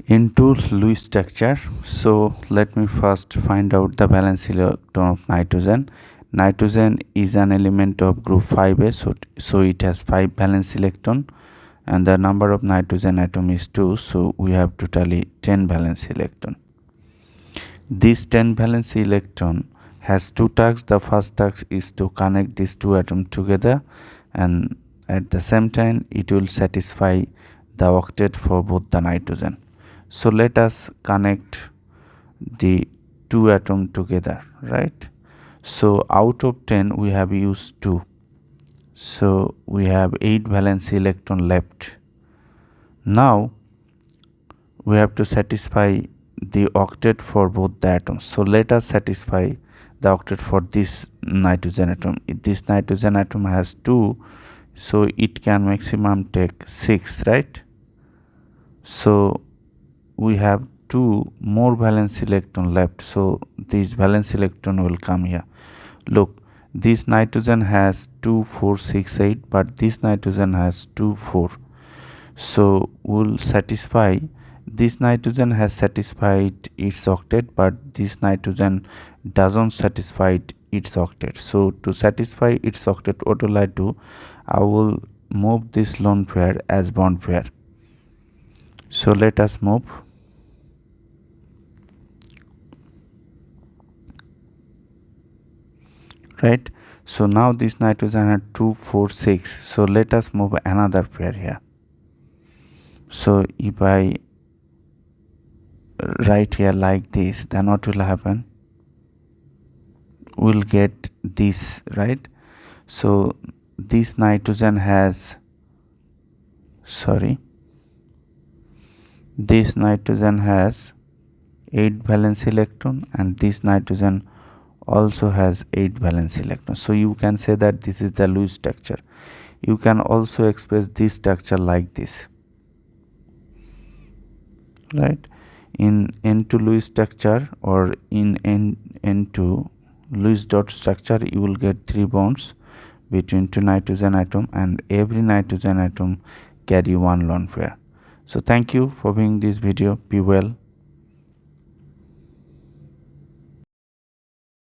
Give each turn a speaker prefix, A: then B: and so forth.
A: into Lewis structure. So let me first find out the valence electron of nitrogen. Nitrogen is an element of group 5s, so it has 5 valence electron, and the number of nitrogen atom is 2, so we have totally 10 valence electron. This 10 valence electron has two tasks. The first task is to connect these two atoms together, and at the same time it will satisfy the octet for both the nitrogen. So let us connect the two atoms together, right? So out of 10 we have used 2, so we have 8 valence electron left. Now we have to satisfy the octet for both the atoms. So let us satisfy the octet for this nitrogen atom. This nitrogen atom has 2, so it can maximum take 6, right? So we have 2 more valence electron left, so this valence electron will come here. Look, this nitrogen has 2 4 6 8, but this nitrogen has 2 4, so we'll satisfy. This nitrogen has satisfied its octet, but this nitrogen doesn't satisfy its octet. So to satisfy its octet, what will I do? I will move this lone pair as bond pair. So let us move. Right, so now this nitrogen had 2 4 6, so let us move another pair here. So if I write here like this, then what will happen? We'll get this, right? So this nitrogen has, this nitrogen has 8 valence electron, and this nitrogen also has 8 valence electrons. So you can say that this is the Lewis structure. You can also express this structure like this, right? In N2 Lewis structure, or in N2 Lewis dot structure, you will get 3 bonds between 2 nitrogen atom, and every nitrogen atom carry 1 lone pair. So thank you for viewing this video. Be well.